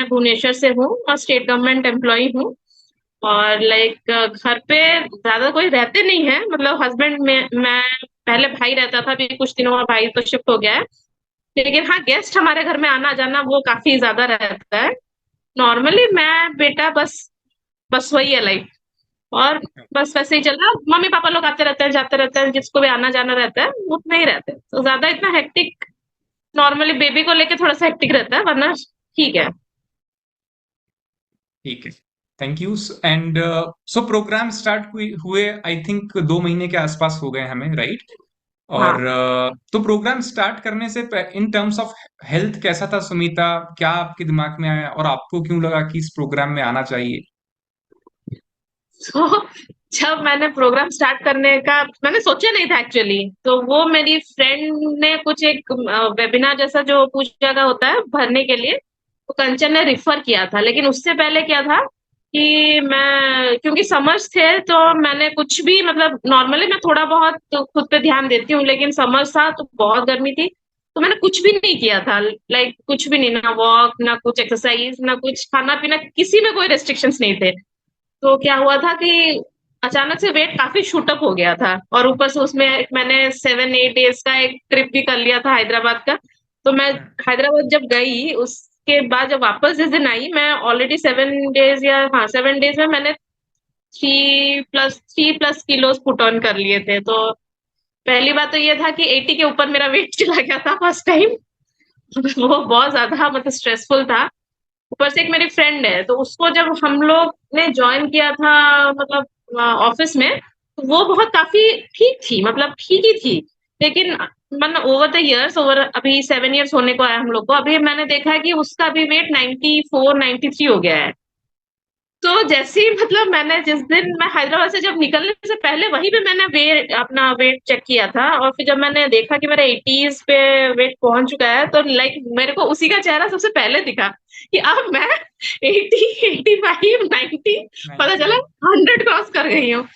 भुवनेश्वर से हूँ और स्टेट गवर्नमेंट एम्प्लॉई हूँ। और लाइक घर पे ज्यादा कोई रहते नहीं है, मतलब हस्बैंड में मैं, पहले भाई रहता था, अभी कुछ दिनों में भाई तो शिफ्ट हो गया है। लेकिन हाँ, गेस्ट हमारे घर में आना जाना वो काफी ज्यादा रहता है। नॉर्मली मैं बेटा बस, बस वही है लाइफ। और बस वैसे ही चल रहा, मम्मी पापा लोग आते रहते हैं जाते रहते हैं, जिसको भी आना जाना रहता है वो उतना ही रहते हैं, तो ज्यादा इतना हेक्टिक नॉर्मली बेबी को लेके थोड़ा सा हेक्टिक रहता है, वरना ठीक है। ठीक है। Thank you. And so programme start हुए आई थिंक 2 महीने के आसपास हो गए हमें, राइट? और हाँ। तो प्रोग्राम स्टार्ट करने से इन टर्म्स ऑफ हेल्थ कैसा था सुमिता? क्या आपके दिमाग में आया और आपको क्यों लगा कि इस प्रोग्राम में आना चाहिए? तो जब मैंने प्रोग्राम स्टार्ट करने का, मैंने सोचा नहीं था एक्चुअली, तो वो मेरी फ्रेंड ने कुछ एक वेबिनार जैसा जो पूजा का होता है भरने के लिए, तो कंचन ने रिफर किया था। लेकिन उससे पहले क्या था कि मैं, क्योंकि समर्स थे, तो मैंने कुछ भी, मतलब नॉर्मली मैं थोड़ा बहुत तो खुद पे ध्यान देती हूँ, लेकिन समर्स था तो बहुत गर्मी थी, तो मैंने कुछ भी नहीं किया था। लाइक कुछ भी नहीं, ना वॉक, ना कुछ एक्सरसाइज, ना कुछ खाना पीना, किसी में कोई रेस्ट्रिक्शंस नहीं थे। तो क्या हुआ था कि अचानक से वेट काफी शूट अप हो गया था, और ऊपर से उसमें मैंने 7-8 डेज का एक ट्रिप भी कर लिया था हैदराबाद का। तो मैं हम्म। हैदराबाद जब गई, उसके बाद जब वापस जिस दिन आई, मैं ऑलरेडी 7 डेज, या हाँ 7 डेज में मैंने 3+3+ किलोज पुट ऑन कर लिए थे। तो पहली बात तो ये था कि 80 के ऊपर मेरा वेट चला गया था फर्स्ट टाइम। वो बहुत ज्यादा मतलब स्ट्रेसफुल था। ऊपर से एक मेरी फ्रेंड है, तो उसको जब हम लोग ने ज्वाइन किया था, मतलब ऑफिस में, तो वो बहुत काफी ठीक थी, मतलब ठीक ही थी। लेकिन मतलब ओवर द इयर्स, ओवर अभी 7 इयर्स होने को आया हम लोग को, अभी मैंने देखा है कि उसका अभी वेट 94-93 हो गया है। तो जैसे ही, मतलब मैंने जिस दिन मैं हैदराबाद से जब निकलने से पहले वहीं पे मैंने वेट, अपना वेट चेक किया था, और फिर जब मैंने देखा कि मेरा 80s पे वेट पहुंच चुका है, तो लाइक मेरे को उसी का चेहरा सबसे पहले दिखा कि अब मैं 80, 85, 90, पता चला 90। 100 क्रॉस कर गई हूँ।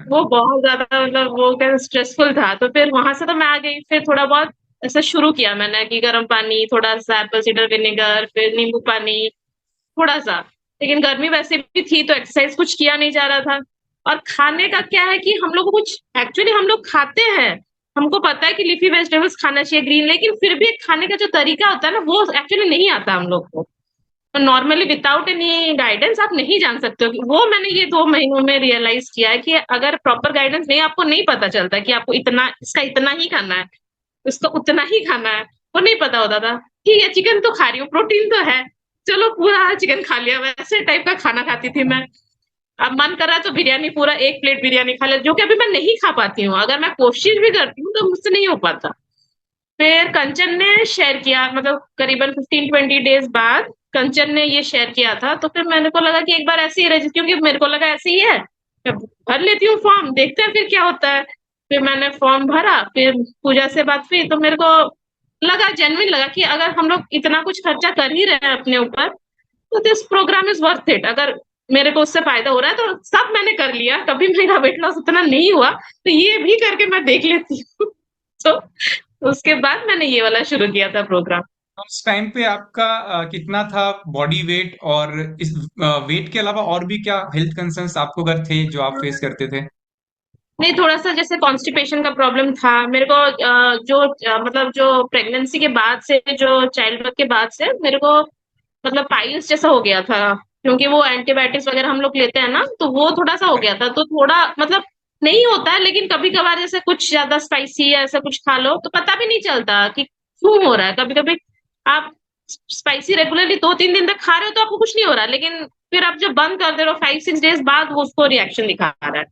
वो बहुत ज्यादा, मतलब वो क्या स्ट्रेसफुल था। तो फिर वहां से तो मैं आ गई, फिर थोड़ा बहुत ऐसा शुरू किया मैंने कि गर्म पानी, थोड़ा सा एप्पल साइडर विनेगर, फिर नींबू पानी, थोड़ा सा। लेकिन गर्मी वैसे भी थी, तो एक्सरसाइज कुछ किया नहीं जा रहा था। और खाने का क्या है कि हम लोग को कुछ, एक्चुअली हम लोग खाते हैं, हमको पता है कि लीफी वेजिटेबल्स खाना चाहिए, ग्रीन, लेकिन फिर भी खाने का जो तरीका होता है ना, वो एक्चुअली नहीं आता हम लोग को। तो नॉर्मली विदाउट एनी गाइडेंस आप नहीं जान सकते हो वो मैंने ये 2 महीनों में रियलाइज किया है कि अगर प्रॉपर गाइडेंस नहीं, आपको नहीं पता चलता कि आपको इतना, इसका इतना ही खाना है, उसको उतना ही खाना है, वो नहीं पता होता था। ठीक है, चिकन तो खा रही हूँ, प्रोटीन तो है, चलो पूरा चिकन खा लिया, वैसे टाइप का खाना खाती थी मैं। अब मन कर रहा है तो बिरयानी, पूरा एक प्लेट बिरयानी खा ले, जो कि अभी मैं नहीं खा पाती हूँ, अगर मैं कोशिश भी करती हूँ तो मुझसे नहीं हो पाता। फिर कंचन ने शेयर किया, मतलब करीबन 15-20 डेज बाद कंचन ने ये शेयर किया था, तो फिर मेरे को लगा कि एक बार ऐसे ही रहे, क्योंकि मेरे को लगा ऐसे ही है, मैं भर लेती हूँ फॉर्म, देखते हैं फिर क्या होता है। फिर मैंने फॉर्म भरा, फिर पूजा से बात हुई, तो मेरे को लगा, जेन्युइन लगा कि अगर हम लोग इतना कुछ खर्चा कर ही रहे हैं अपने ऊपर, तो this programme is worth it. अगर मेरे को उससे फायदा हो रहा है तो सब मैंने कर लिया, कभी मेरा वेट लॉस उतना नहीं हुआ, तो ये भी करके मैं देख लेती हूँ। तो उसके बाद मैंने ये वाला शुरू किया था प्रोग्राम। उस टाइम पे आपका कितना था बॉडी वेट? और इस वेट के अलावा और भी क्या हेल्थ कंसर्न्स आपको अगर थे जो आप फेस करते थे? नहीं, थोड़ा सा जैसे कॉन्स्टिपेशन का प्रॉब्लम था मेरे को, मतलब जो प्रेगनेंसी के बाद से, जो चाइल्ड बर्थ के बाद से मेरे को, मतलब पाइल्स जैसा हो गया था, क्योंकि वो एंटीबायोटिक्स वगैरह हम लोग लेते हैं ना, तो वो थोड़ा सा हो गया था, तो थोड़ा मतलब नहीं होता है, लेकिन कभी कभार जैसे कुछ ज्यादा स्पाइसी या ऐसा कुछ खा लो तो पता भी नहीं चलता कि क्यों हो रहा है। कभी कभी आप स्पाइसी रेगुलरली 2-3 दिन तक खा रहे हो तो आपको कुछ नहीं हो रहा, लेकिन फिर आप जब बंद कर दे रहे हो 5-6 डेज बाद, वो उसको रिएक्शन दिखा रहा है।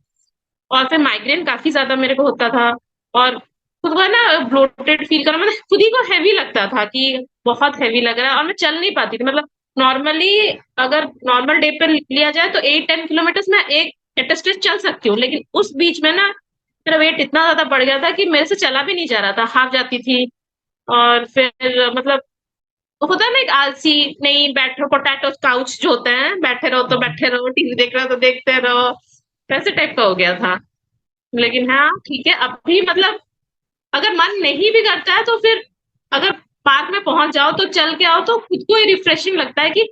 और फिर माइग्रेन काफी ज्यादा मेरे को होता था, और खुद को है ना ब्लोटेड फील करना, मतलब खुद ही को हैवी लगता था कि बहुत हैवी लग रहा है, और मैं चल नहीं पाती थी। मतलब नॉर्मली, अगर नॉर्मल डे पे लिया जाए तो 8-10 किलोमीटर मैं एक एटस्टेज चल सकती हूँ, लेकिन उस बीच में ना मेरा वेट इतना ज्यादा बढ़ गया था कि मेरे से चला भी नहीं जा रहा था, हाफ जाती थी। और फिर मतलब होता है ना एक आलसी, नहीं बैठो, पोटैटो काउच जो होते हैं, बैठे रहो तो बैठे रहो, टीवी देख रहे हो तो देखते रहो, वैसे टाइप का हो गया था। लेकिन हाँ ठीक है, अभी मतलब अगर मन नहीं भी करता है तो फिर, अगर पार्क में पहुंच जाओ तो चल के आओ तो खुद को ही रिफ्रेशिंग लगता है कि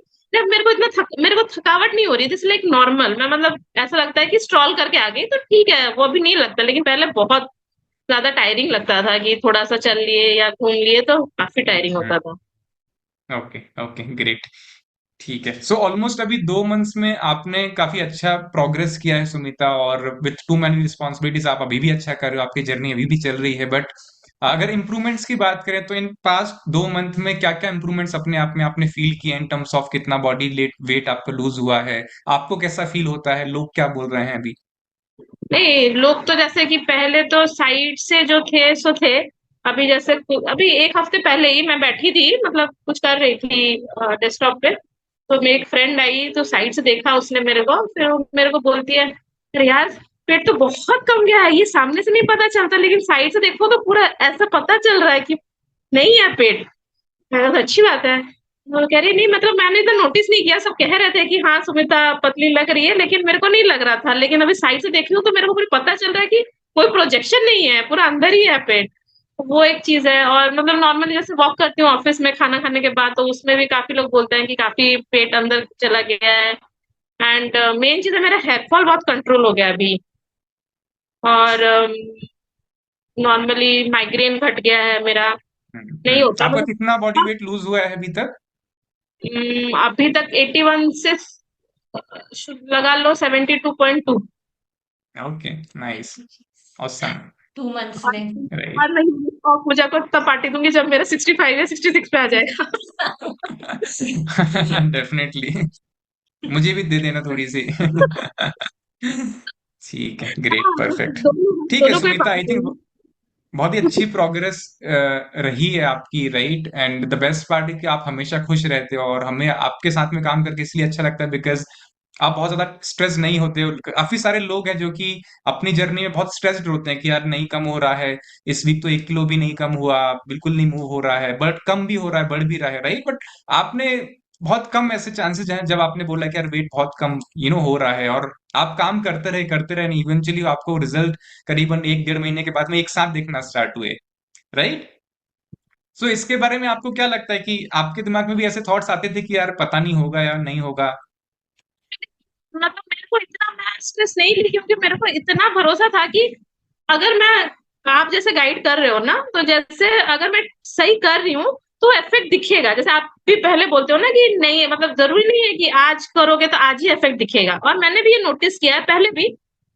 मेरे को थकावट नहीं हो रही थी, लाइक नॉर्मल, मैं मतलब ऐसा लगता है कि स्ट्रॉल करके आ गई तो ठीक है, वो भी नहीं लगता, लेकिन पहले बहुत ज्यादा टायरिंग लगता था कि थोड़ा सा चल लिए या घूम लिए तो काफी टायरिंग होता था। Okay okay great. ठीक है, सो ऑलमोस्ट अभी 2 मंथ्स में आपने काफी अच्छा प्रोग्रेस किया है सुमिता, और विथ टू मैनी रिस्पॉन्सिबिलिटीज आप अभी भी अच्छा कर रहे हो, आपकी जर्नी अभी भी चल रही है। बट अगर इम्प्रूवमेंट्स की बात करें तो इन पास्ट 2 मंथ में क्या क्या इम्प्रूवमेंट्स अपने आप में आपने फील किए इन टर्म्स ऑफ कितना बॉडी वेट आपका लूज हुआ है, आपको कैसा फील होता है, लोग क्या बोल रहे हैं अभी? नहीं, लोग तो जैसे कि पहले तो साइड से जो थे सो थे। अभी जैसे अभी 1 हफ्ते पहले ही मैं बैठी थी, मतलब कुछ कर रही थी डेस्कटॉप पे, तो मेरी एक फ्रेंड आई तो साइड से देखा उसने मेरे को, फिर वो मेरे को बोलती है, अरे यार पेट तो बहुत कम गया है, ये सामने से नहीं पता चलता लेकिन साइड से देखो तो पूरा ऐसा पता चल रहा है कि नहीं है पेट। मैंने कहा, अच्छी बात है। वो कह रही नहीं, मतलब मैंने तो नोटिस नहीं किया, सब कह रहे थे कि हाँ सुमिता पतली लग रही है, लेकिन मेरे को नहीं लग रहा था, लेकिन अभी साइड से देख रही हूँ तो मेरे को पूरी पता चल रहा है कि कोई प्रोजेक्शन नहीं है, पूरा अंदर ही है पेट। वो एक चीज है, और मतलब नॉर्मली जैसे वॉक करती हूँ ऑफिस में खाना खाने के बाद, तो उसमें भी काफी लोग बोलते हैं कि काफी पेट अंदर चला गया है। एंड मेन चीज है, मेरा हेयर फॉल बहुत कंट्रोल हो गया अभी, और नॉर्मली माइग्रेन घट गया है मेरा, नहीं होता आपका मतलब। कितना बॉडी वेट लूज हुआ है अभी तक? अभी तक 81 से लगा लो 72.2। Okay, nice, awesome. 2 मंथ्स और में। राइट। और मैं ऑफ हो जाकर तब पार्टी दूंगी जब मेरा 65 या 66 पे आ जाएगा। डेफिनेटली, मुझे भी दे देना थोड़ी सी। ठीक है, ग्रेट, हाँ, परफेक्ट। दोनों ठीक है दोनों को ही सुमिता, पार्टी आई थिंक दूंगी। बहुत ही अच्छी प्रोग्रेस रही है आपकी, right. And the best part है कि आप हमेशा खुश रहते हो, और हमें आपके साथ में काम करके इसलिए अच्छा लगता है बिकॉज आप बहुत ज्यादा स्ट्रेस नहीं होते हो। काफी सारे लोग हैं जो कि अपनी जर्नी में बहुत स्ट्रेस्ड होते हैं कि यार नहीं कम हो रहा है, इस वीक तो 1 किलो भी नहीं कम हुआ, बिल्कुल नहीं मूव हो रहा है, बट कम भी हो रहा है, बढ़ भी रहा है, राइट। बट आपने बहुत कम ऐसे चांसेस हैं जब आपने बोला कि यार वेट बहुत कम हो रहा है, और आप काम करते रहे, इवेंचुअली आपको रिजल्ट करीबन 1 डेढ़ महीने के बाद में एक साथ देखना स्टार्ट हुए, राइट। सो इसके बारे में आपको क्या लगता है कि आपके दिमाग में भी ऐसे थॉट्स आते थे कि यार पता नहीं होगा या नहीं होगा? मतलब मेरे को इतना, मैं स्ट्रेस नहीं ली क्योंकि मेरे को इतना भरोसा था कि अगर मैं, आप जैसे गाइड कर रहे हो ना, तो जैसे अगर मैं सही कर रही हूँ तो इफेक्ट दिखेगा। जैसे आप भी पहले बोलते हो ना कि नहीं, मतलब जरूरी नहीं है कि आज करोगे तो आज ही इफेक्ट दिखेगा, और मैंने भी ये नोटिस किया है पहले भी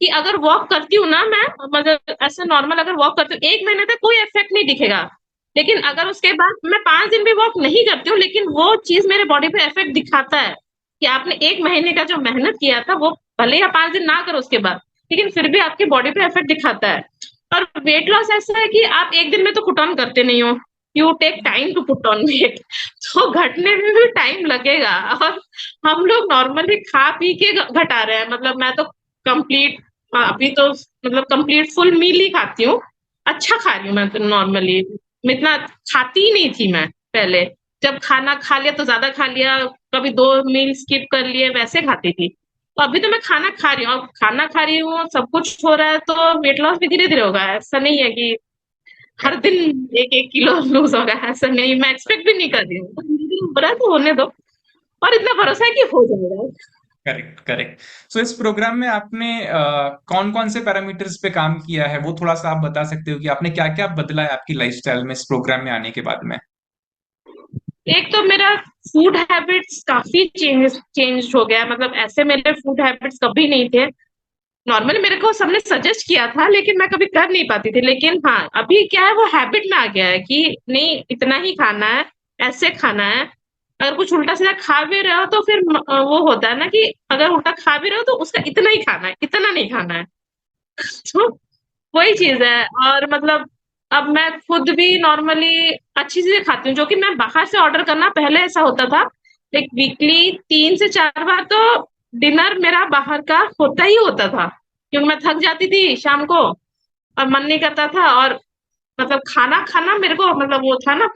कि अगर वॉक करती हूँ ना मैं, मतलब ऐसे नॉर्मल अगर वॉक करती हूँ 1 महीने तक कोई इफेक्ट नहीं दिखेगा, लेकिन अगर उसके बाद मैं 5 दिन भी वॉक नहीं करती हूँ लेकिन वो चीज मेरे बॉडी पे इफेक्ट दिखाता है कि आपने 1 महीने का जो मेहनत किया था वो भले ही आप 5 दिन ना करो उसके बाद, लेकिन फिर भी आपकी बॉडी पे इफेक्ट दिखाता है। और वेट लॉस ऐसा है कि आप 1 दिन में तो पुट ऑन करते नहीं हो, you take time to put on weight, तो घटने में भी टाइम लगेगा। और हम लोग नॉर्मली खा पी के घटा रहे हैं, मतलब मैं तो कंप्लीट, अभी तो मतलब कंप्लीट फुल मील ही खाती हूँ, अच्छा खा रही हूँ मैं तो नॉर्मली। इतना खाती ही नहीं थी मैं पहले, जब खाना खा लिया तो ज्यादा खा लिया, कभी 2 मील स्किप कर लिए, वैसे खाती थी। तो अभी तो मैं खाना खा रही हूँ, अब खाना खा रही हूँ, सब कुछ हो रहा है, तो वेट लॉस भी धीरे धीरे होगा, ऐसा नहीं है कि हर दिन 1-1 किलो लूज होगा, ऐसा नहीं, मैं एक्सपेक्ट भी नहीं कर रही हूँ, तो धीरे धीरे हो रहा है तो होने दो, और इतना भरोसा है कि हो जाएगा। Correct correct. सो इस प्रोग्राम में आपने कौन कौन से पैरामीटर्स पे काम किया है, वो थोड़ा सा आप बता सकते हो कि आपने क्या क्या बदला है आपकी लाइफस्टाइल में इस प्रोग्राम में आने के बाद में? एक तो मेरा फूड हैबिट्स काफी चेंज हो गया, मतलब ऐसे मेरे फूड हैबिट्स कभी नहीं थे। नॉर्मली मेरे को सबने सजेस्ट किया था लेकिन मैं कभी कर नहीं पाती थी, लेकिन हाँ अभी क्या है, वो हैबिट में आ गया है कि नहीं इतना ही खाना है, ऐसे खाना है। अगर कुछ उल्टा सीधा खा भी रहे हो तो फिर वो होता है ना कि अगर उल्टा खा भी रहे हो तो उसका इतना ही खाना है, इतना नहीं खाना है। तो वही चीज है। और मतलब अब मैं खुद भी नॉर्मली अच्छी चीजें खाती हूँ, जो कि मैं बाहर से ऑर्डर करना, पहले ऐसा होता था लाइक वीकली 3 से 4 बार तो डिनर मेरा बाहर का होता ही होता था, क्योंकि मैं थक जाती थी शाम को और मन नहीं करता था, और मतलब खाना खाना मेरे को, मतलब वो था ना,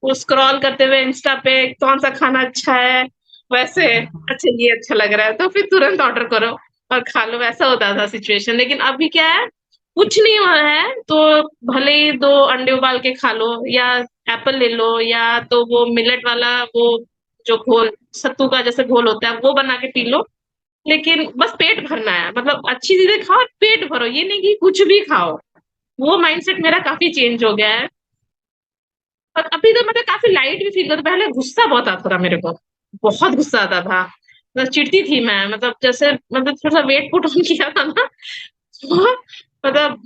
वो स्क्रॉल करते हुए इंस्टा पे कौन सा खाना अच्छा है, वैसे अच्छा ये अच्छा लग रहा है तो फिर तुरंत ऑर्डर करो और खा लो, वैसा होता था सिचुएशन। लेकिन अभी क्या है, कुछ नहीं हुआ है तो भले ही 2 अंडे उबाल के खा लो, या एप्पल ले लो, या तो वो मिलेट वाला वो जो घोल सत्तू का जैसे घोल होता है वो बना के पी लो, लेकिन बस पेट भरना है, मतलब अच्छी चीजें खाओ और पेट भरो, ये नहीं कि कुछ भी खाओ। वो माइंडसेट मेरा काफी चेंज हो गया है। और अभी तो मतलब काफी लाइट भी फील करती, पहले गुस्सा बहुत आता था मेरे को, बहुत गुस्सा आता था, बस चिढ़ती थी मैं, मतलब जैसे मतलब थोड़ा सा वेट पुट ऑन किया था ना, तो मतलब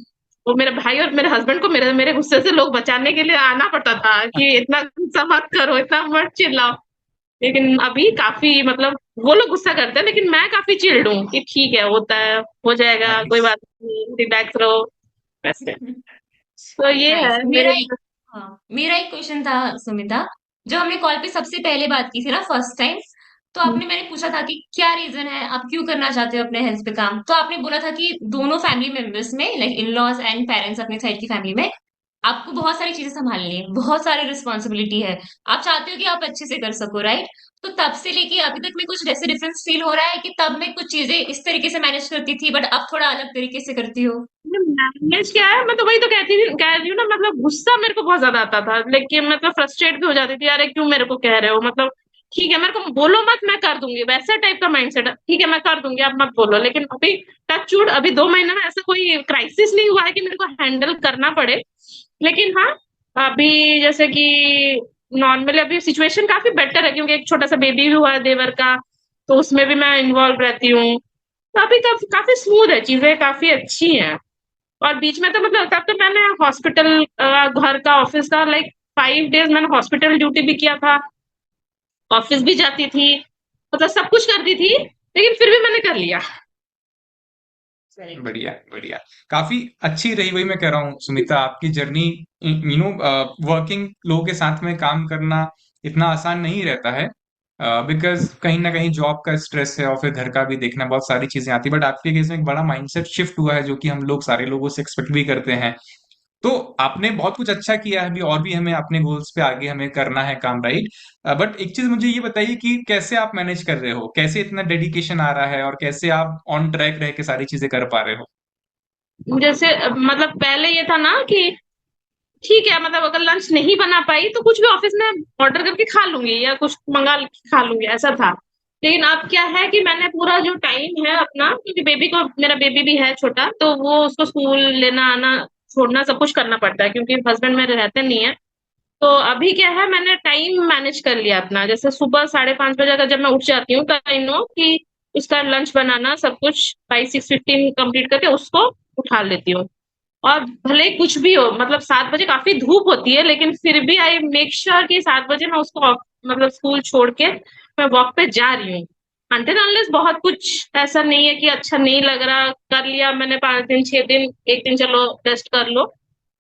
वो मेरे भाई और मेरे हस्बैंड को मेरे मेरे गुस्से से लोग बचाने के लिए आना पड़ता था कि इतना गुस्सा मत करो, इतना मत चिल्लाओ। लेकिन अभी काफी मतलब वो लोग गुस्सा करते हैं, लेकिन मैं काफी चिल्ड हूँ कि ठीक है, होता है, हो जाएगा, कोई नाइस। बात नहीं, रिलैक्स रहो, वैसे। तो ये है नाइस। मेरे। मेरा एक क्वेश्चन था सुमिता। जो हमने कॉल पे सबसे पहले बात की थी ना, फर्स्ट टाइम, तो आपने मैंने पूछा था कि क्या रीजन है, आप क्यों करना चाहते हो अपने हेल्थ पे काम, तो आपने बोला था कि दोनों फैमिली मेंबर्स में, like in laws and parents, अपने साइड की फैमिली में आपको बहुत सारी चीजें संभालनी है, बहुत सारी रिस्पॉन्सिबिलिटी है, आप चाहते हो कि आप अच्छे से कर सको, राइट? तो तब से लेके अभी तक में कुछ ऐसे डिफरेंस फील हो रहा है कि तब मैं कुछ चीजें इस तरीके से मैनेज करती थी बट अब थोड़ा अलग तरीके से करती हो? मैनेज क्या है, मैं तो वही तो कह रही हूँ ना, मतलब गुस्सा मेरे को बहुत ज्यादा आता था, लेकिन मतलब फ्रस्ट्रेट भी हो जाती थी, अरे क्यों मेरे को कह रहे हो, मतलब ठीक है मेरे को बोलो मत, मैं कर दूंगी, वैसा टाइप का माइंडसेट है, ठीक है मैं कर दूंगी, आप मत बोलो। लेकिन अभी टचवुड अभी 2 महीने में ऐसा कोई क्राइसिस नहीं हुआ है कि मेरे को हैंडल करना पड़े। लेकिन हाँ, अभी जैसे कि नॉर्मली अभी सिचुएशन काफी बेटर है, क्योंकि एक छोटा सा बेबी भी हुआ है देवर का, तो उसमें भी मैं इन्वॉल्व रहती हूँ। तो अभी काफी स्मूथ है, चीजें काफी अच्छी हैं। और बीच में तो मतलब तब तो मैंने हॉस्पिटल, घर का, ऑफिस का, लाइक 5 डेज मैंने हॉस्पिटल ड्यूटी भी किया था, ऑफिस भी जाती थी, मतलब सब कुछ करती थी, लेकिन फिर भी मैंने कर लिया। बढ़िया बढ़िया। काफी अच्छी रही, वही मैं कह रहा हूँ सुमिता, आपकी जर्नी। वर्किंग लोगों के साथ में काम करना इतना आसान नहीं रहता है, बिकॉज कहीं ना कहीं जॉब का स्ट्रेस है और फिर घर का भी देखना, बहुत सारी चीजें आती है। बट आपके केस में एक बड़ा माइंडसेट शिफ्ट हुआ है, जो कि हम लोग सारे लोगों से एक्सपेक्ट भी करते हैं। तो आपने बहुत कुछ अच्छा किया है, अभी और भी हमें अपने गोल्स पे आगे हमें करना है काम, राइट? बट एक चीज मुझे ये बताइए कि कैसे आप मैनेज कर रहे हो, कैसे इतना डेडिकेशन आ रहा है, और कैसे आप ऑन ट्रैक रह के सारी चीजें कर पा रहे हो? जैसे मतलब पहले ये था ना कि ठीक है, मतलब अगर लंच नहीं बना पाई तो कुछ भी ऑफिस में ऑर्डर करके खा लूंगी या कुछ मंगा के खा लूंगी, ऐसा था। लेकिन अब क्या है कि मैंने पूरा जो टाइम है अपना, क्योंकि बेबी को, मेरा बेबी भी है छोटा, तो वो उसको स्कूल लेना आना छोड़ना सब कुछ करना पड़ता है, क्योंकि हस्बैंड मेरे रहते नहीं है। तो अभी क्या है, मैंने टाइम मैनेज कर लिया अपना, जैसे सुबह 5:30 बजे अगर जब मैं उठ जाती हूँ, तो आई नो कि उसका लंच बनाना सब कुछ बाई 6:15 कंप्लीट करके उसको उठा लेती हूँ। और भले ही कुछ भी हो, मतलब 7 बजे काफी धूप होती है, लेकिन फिर भी आई मेक श्योर कि 7 बजे मैं उसको मतलब स्कूल छोड़ के मैं वॉक पे जा रही हूँ। अनटिल अनलेस बहुत कुछ ऐसा नहीं है कि अच्छा नहीं लग रहा, कर लिया मैंने 5 दिन 6 दिन, एक दिन चलो रेस्ट कर लो,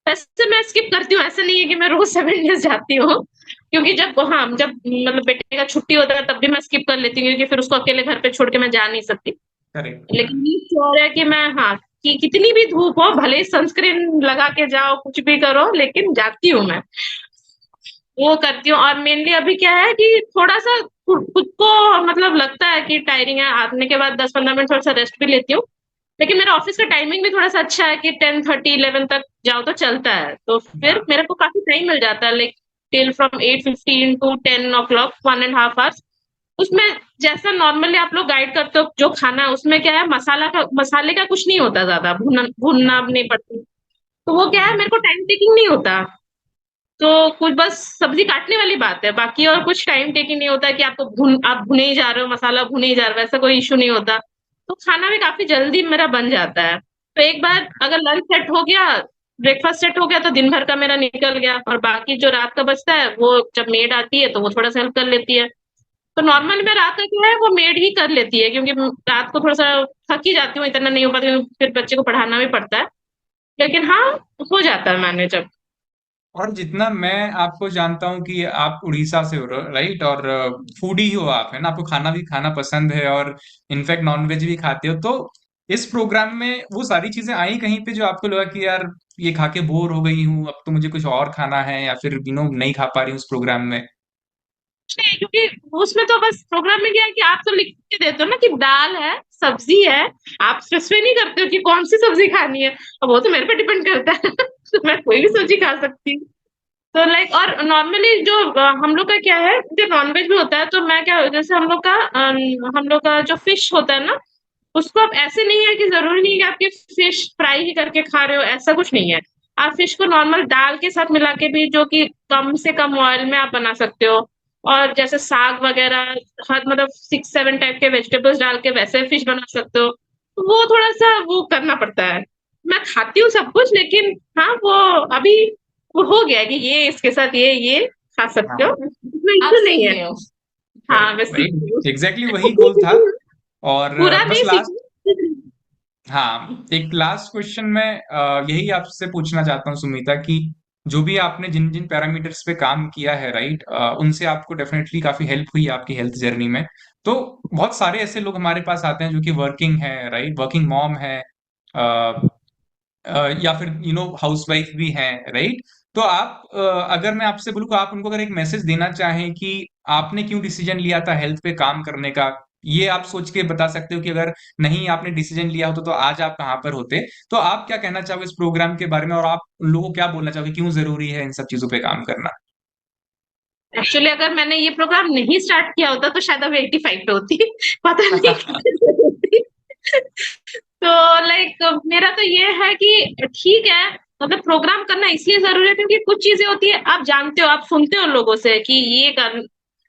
वैसे मैं स्किप करती हूँ, ऐसा नहीं है कि मैं रोज 7 डेज जाती हूँ। क्योंकि जब, हाँ, जब मतलब बेटे का छुट्टी होता है तब भी मैं स्किप कर लेती हूँ, क्योंकि फिर उसको अकेले घर पे छोड़ के मैं जा नहीं सकती। करेक्ट। लेकिन ये श्योर है कि मैं, हाँ, कि कितनी भी धूप हो, भले ही सनस्क्रीन लगा के जाओ, कुछ भी करो, लेकिन जाती हूँ मैं, वो करती हूँ। और मेनली अभी क्या है कि थोड़ा सा खुद को मतलब लगता है कि टायरिंग है, आने के बाद 10-15 मिनट थोड़ा सा रेस्ट भी लेती हूँ। लेकिन मेरा ऑफिस का टाइमिंग भी थोड़ा सा अच्छा है कि 10:30-11 तक जाओ तो चलता है, तो फिर हाँ। मेरे को काफी टाइम मिल जाता है, like till from 8:15 to 10 o'clock, 1.5 hours। उसमें जैसा नॉर्मली आप लोग गाइड करते हो जो खाना है, उसमें क्या है, मसाले का कुछ नहीं होता, ज्यादा भूनना हाँ। नहीं पड़ता, तो वो क्या है, मेरे को टाइम टेकिंग नहीं होता। तो कुछ बस सब्जी काटने वाली बात है, बाकी और कुछ टाइम टेकिंग नहीं होता है कि आप भुने ही जा रहे हो, मसाला भुने ही जा रहे हो, वैसा कोई इशू नहीं होता। तो खाना भी काफी जल्दी मेरा बन जाता है। तो एक बार अगर लंच सेट हो गया, ब्रेकफास्ट सेट हो गया, तो दिन भर का मेरा निकल गया, और बाकी जो रात का बचता है वो जब मेड आती है तो वो थोड़ा सा हेल्प कर लेती है। तो नॉर्मली मैं रात का जो है वो मेड ही कर लेती है, क्योंकि रात को थोड़ा सा थक ही जाती हूँ, इतना नहीं हो पाती, फिर बच्चे को पढ़ाना भी पड़ता है। लेकिन हाँ, हो जाता है मैनेज अब। और जितना मैं आपको जानता हूँ कि आप उड़ीसा से हो, राइट? और फूडी हो आप, है ना? आपको खाना भी खाना पसंद है, और इनफैक्ट नॉनवेज भी खाते हो। तो इस प्रोग्राम में वो सारी चीजें आई कहीं पे जो आपको लगा कि यार ये खा के बोर हो गई हूँ, अब तो मुझे कुछ और खाना है, या फिर नहीं खा पा रही हूँ उस प्रोग्राम में? नहीं, क्योंकि उसमें तो बस प्रोग्राम में क्या है कि आप तो लिख के देते हो ना कि दाल है, सब्जी है, आप स्पेसिफाई नहीं करते हो कि कौन सी सब्जी खानी है, अब वो तो मेरे पे डिपेंड करता है। तो मैं कोई भी सब्जी खा सकती हूँ। तो लाइक और नॉर्मली जो हम लोग का क्या है, जो नॉनवेज भी होता है तो मैं क्या, जैसे हम लोग का जो फिश होता है ना, उसको आप ऐसे नहीं है कि ज़रूरी नहीं है कि आपकी फिश फ्राई ही करके खा रहे हो, ऐसा कुछ नहीं है। आप फिश को नॉर्मल दाल के साथ मिला के भी, जो कि कम से कम ऑयल में आप बना सकते हो। और जैसे साग वगैरह, हर मतलब 6-7 टाइप के वेजिटेबल्स डाल के वैसे फिश बना सकते हो। तो वो थोड़ा-सा वो करना पड़ता है। मैं खाती हूँ सब कुछ, लेकिन हाँ, वो अभी वो हो गया है कि ये इसके साथ ये खा सकते हो, हाँ, इसमें आप इश्यू नहीं सीख है। गए हो। हाँ, करेक्ट, मैं वही सीख गई हूँ। एग्जैक्टली वही गोल था। और पूरा बस नहीं लास्ट, सीखी। हाँ, एक लास्ट क्वेश्चन मैं यही आपसे पूछना चाहता हूँ सुमिता, कि जो भी आपने जिन जिन पैरामीटर्स पे काम किया है, राइट, उनसे आपको डेफिनेटली काफी हेल्प हुई है आपकी हेल्थ जर्नी में। तो बहुत सारे ऐसे लोग हमारे पास आते हैं जो कि वर्किंग है, राइट, वर्किंग मॉम है, या फिर हाउसवाइफ भी हैं, राइट। तो आप, अगर मैं आपसे बोलूँ कि आप उनको अगर एक मैसेज देना चाहें कि आपने क्यों डिसीजन लिया था हेल्थ पे काम करने का, ये आप सोच के बता सकते हो कि अगर नहीं आपने डिसीजन लिया होता तो आज आप कहाँ पर होते। तो आप क्या कहना चाहोगे इस प्रोग्राम के बारे में, और आप उन लोगों को क्या बोलना चाहोगे, क्यों जरूरी है इन सब चीजों पे काम करना? एक्चुअली अगर मैंने ये प्रोग्राम नहीं स्टार्ट किया होता तो शायद अब 85 पे होती। पता नहीं कितने पे होती। तो लाइक मेरा तो ये है कि ठीक है, मतलब प्रोग्राम करना इसलिए जरूरी है क्योंकि कुछ चीजें होती है, आप जानते हो, आप सुनते हो लोगों से कि ये कर,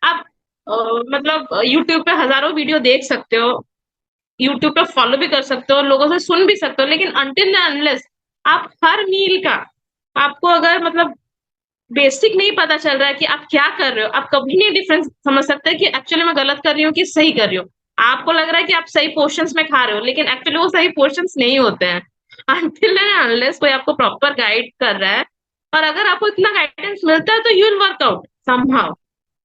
आप मतलब यूट्यूब पे हजारों वीडियो देख सकते हो, यूट्यूब पे फॉलो भी कर सकते हो, लोगों से सुन भी सकते हो, लेकिन अनटिल अनलेस आप हर मील का, आपको अगर मतलब बेसिक नहीं पता चल रहा है कि आप क्या कर रहे हो, आप कभी नहीं डिफरेंस समझ सकते कि एक्चुअली मैं गलत कर रही हूँ कि सही कर रही हूँ। आपको लग रहा है कि आप सही पोर्शंस में खा रहे हो, लेकिन एक्चुअली वो सही पोर्शंस नहीं होते हैं अनटिल एंड अनलेस कोई आपको प्रॉपर गाइड कर रहा है। और अगर आपको इतना गाइडेंस मिलता है तो you will work out somehow.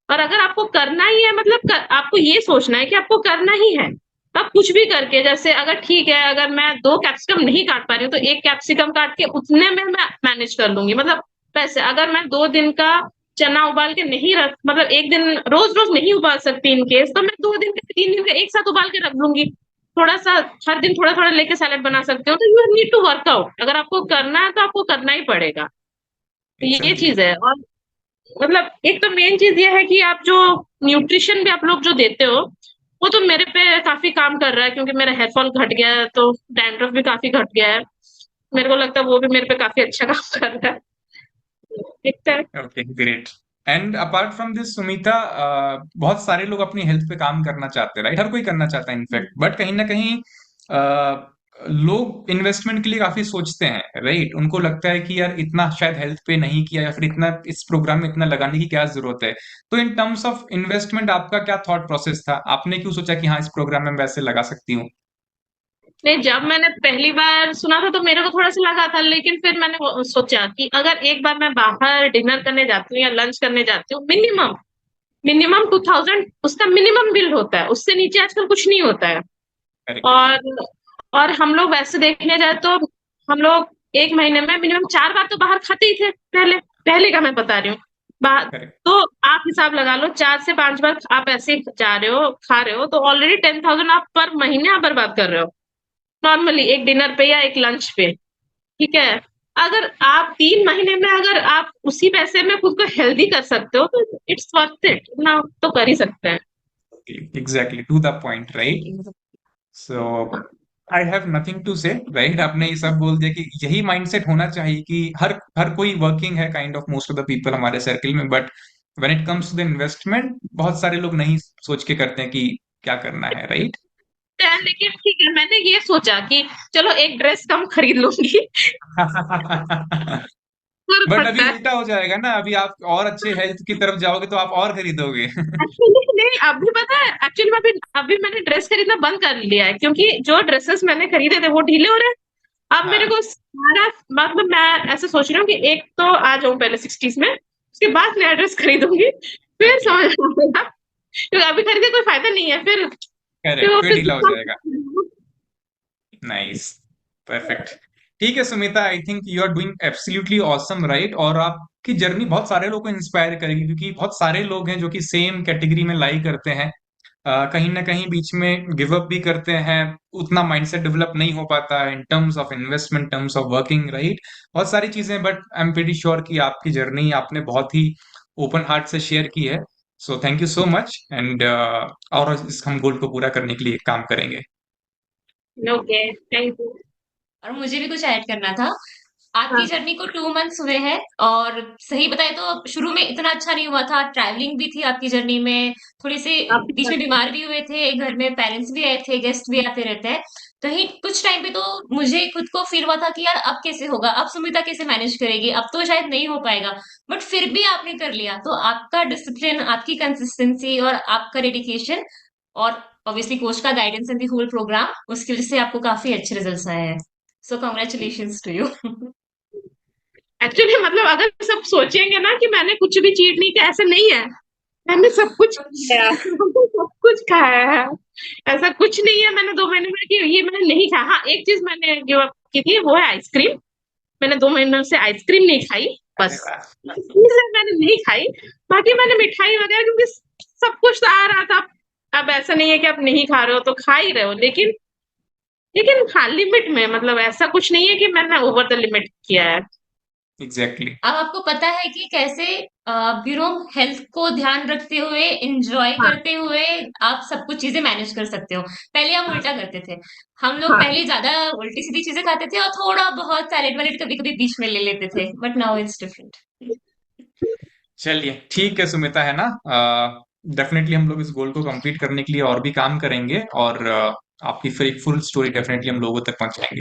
और अगर आपको करना ही है, मतलब आपको ये सोचना है कि आपको करना ही है, तो आप कुछ भी करके, जैसे अगर ठीक है, अगर मैं 2 कैप्सिकम नहीं काट पा रही हूँ तो 1 कैप्सिकम काट के उतने में मैं मैनेज कर लूंगी। मतलब वैसे अगर मैं 2 दिन का चना उबाल के नहीं रख, मतलब एक दिन रोज रोज नहीं उबाल सकती इन केस, तो मैं 2 दिन का 3 दिन का एक साथ उबाल के रख लूंगी। थोड़ा सा हर दिन थोड़ा थोड़ा लेके सैलेड बना सकते हो। तो यू नीड टू वर्कआउट, अगर आपको करना है तो आपको करना ही पड़ेगा। तो ये एग्जैक्टली। चीज है। और मतलब एक तो मेन चीज ये है कि आप जो न्यूट्रिशन भी आप लोग जो देते हो, वो तो मेरे पे काफी काम कर रहा है, क्योंकि मेरा हेयर फॉल घट गया है, तो डैंड्रफ भी काफी घट गया है। मेरे को लगता है वो भी मेरे पे काफी अच्छा काम कर रहा है। दिखता है। Okay, great. And apart from this Sumita, बहुत सारे लोग अपनी हेल्थ पे काम करना चाहते हैं, राइट, हर कोई करना चाहता है इनफैक्ट, बट कहीं ना कहीं लोग इन्वेस्टमेंट के लिए काफी सोचते हैं, राइट। उनको लगता है कि यार इतना शायद हेल्थ पे नहीं किया, या फिर इतना इस प्रोग्राम में इतना लगाने की क्या जरूरत है। तो इन टर्म्स ऑफ इन्वेस्टमेंट आपका क्या थॉट प्रोसेस था, आपने क्यों सोचा कि हाँ इस प्रोग्राम में मैं वैसे लगा सकती हूँ? नहीं, जब मैंने पहली बार सुना था तो मेरे को थोड़ा सा लगा था, लेकिन फिर मैंने सोचा कि अगर एक बार मैं बाहर डिनर करने जाती हूँ या लंच करने जाती हूँ, मिनिमम मिनिमम 2000 उसका मिनिमम बिल होता है, उससे नीचे आजकल कुछ नहीं होता है। करेक्ट। और हम लोग वैसे देखने जाए तो हम लोग एक महीने में मिनिमम 4 बार तो बाहर खाते ही थे, पहले पहले का मैं बता रही हूँ। बाहर करेक्ट। तो आप हिसाब लगा लो, 4 से 5 बार आप ऐसे जा रहे हो, खा रहे हो, तो ऑलरेडी 10,000 आप पर महीने आप बर्बाद कर रहे हो, नॉर्मली एक डिनर पे या एक लंच पे। ठीक है, अगर आप 3 महीने में अगर आप उसी पैसे में खुद को हेल्दी कर सकते हो तो इट्स वर्थ इट ना, तो कर ही सकते हैं। Exactly to the point, right. So I have nothing to say, right, आपने ये सब बोल दिया कि यही माइंडसेट होना चाहिए कि हर हर कोई वर्किंग है, kind of most of the people हमारे सर्किल में, but when it comes to the investment बहुत सारे लोग नहीं सोच के करते हैं कि क्या करना है, राइट। लेकिन ठीक है, मैंने ये सोचा कि चलो एक ड्रेस कम खरीद लूंगी। फर्क बट अभी पड़ता है। उल्टा हो जाएगा ना, अभी आप और अच्छे हेल्थ की तरफ जाओगे तो आप और खरीदोगे। एक्चुअली नहीं, अभी पता है, एक्चुअली मैं अभी अभी मैंने ड्रेस खरीदना बंद कर लिया है, क्योंकि जो ड्रेसेस मैंने खरीदे थे वो ढीले हो रहे हैं। अब मेरे हाँ, को सारा, मतलब मैं ऐसे सोच रही हूँ कि एक तो आ जाऊं पहले 60s में, उसके बाद नया ड्रेस खरीदूंगी, फिर ओके, समझ आएगा। क्योंकि अभी खरीदे कोई फायदा नहीं है फिर करेक्ट, वो फिर फिर ढीला हो जाएगा। Nice, perfect. ठीक है Sumita, I think you are doing absolutely awesome, right, और आपकी जर्नी बहुत सारे लोगों को इंस्पायर करेगी, क्योंकि बहुत सारे लोग हैं जो कि सेम कैटेगरी में लाई करते हैं। कहीं ना कहीं बीच में गिव अप भी करते हैं, उतना माइंडसेट डेवलप नहीं हो पाता है in terms of investment, terms of working, right. बहुत सारी चीजें, but I am pretty sure कि आपकी जर्नी आपने बहुत ही ओपन हार्ट से शेयर की है। So thank you so much, and और इस हम गोल को पूरा करने के लिए काम करेंगे। Okay, thank you. और मुझे भी कुछ ऐड करना था। आपकी हाँ, जर्नी को 2 मंथ्स हुए हैं, और सही बताए तो शुरू में इतना अच्छा नहीं हुआ था। ट्रैवलिंग भी थी आपकी जर्नी में, थोड़ी सी आपकी बीच बात में बीमार भी हुए थे, घर में पेरेंट्स भी आए थे, गेस्ट भी आते रहते हैं। कहीं कुछ टाइम पे तो मुझे खुद को फील हुआ था कि यार अब कैसे होगा, अब सुमिता कैसे मैनेज करेगी, अब तो शायद नहीं हो पाएगा। बट फिर भी आपने कर लिया, तो आपका डिसिप्लिन, आपकी कंसिस्टेंसी और आपका डेडिकेशन, और ऑब्वियसली कोच का guidance and the whole programme, उसकी वजह से आपको काफी अच्छे रिजल्ट्स आए हैं। So congratulations to you. Actually मतलब अगर सब सोचेंगे ना कि मैंने कुछ भी चीट नहीं किया, ऐसा नहीं है। मैंने सब कुछ खाया मैंने सब कुछ खाया है। ऐसा कुछ नहीं है मैंने 2 महीने में कि ये मैंने नहीं खाया। हाँ, एक चीज मैंने गिव अप की थी, वो है आइसक्रीम। मैंने 2 महीनों से आइसक्रीम नहीं खाई, अरे बस वाह। चीजें मैंने नहीं खाई। बाकी मैंने मिठाई वगैरह, क्योंकि सब कुछ तो आ रहा था। अब ऐसा नहीं है कि आप नहीं खा रहे हो तो खा ही रहे हो, लेकिन हाँ, लिमिट में। मतलब ऐसा कुछ नहीं है कि मैंने ओवर द लिमिट किया है। एग्जैक्टली। अब आपको पता है कि कैसे हेल्थ को ध्यान रखते हुए, एंजॉय हाँ, करते हुए आप सब कुछ चीजें मैनेज कर सकते हो। पहले हम हाँ, उल्टा करते थे। हम लोग हाँ। पहले ज्यादा उल्टी सीधी चीजें खाते थे और थोड़ा बहुत सैलेड वैलेड कभी कभी बीच में ले लेते थे, बट नाउ इट्स डिफरेंट। चलिए ठीक है सुमिता, है ना। डेफिनेटली हम लोग इस गोल को कंप्लीट करने के लिए और भी काम करेंगे, और आपकी फिर एक फुल स्टोरी डेफिनेटली हम लोगों तक पहुंचाएंगे।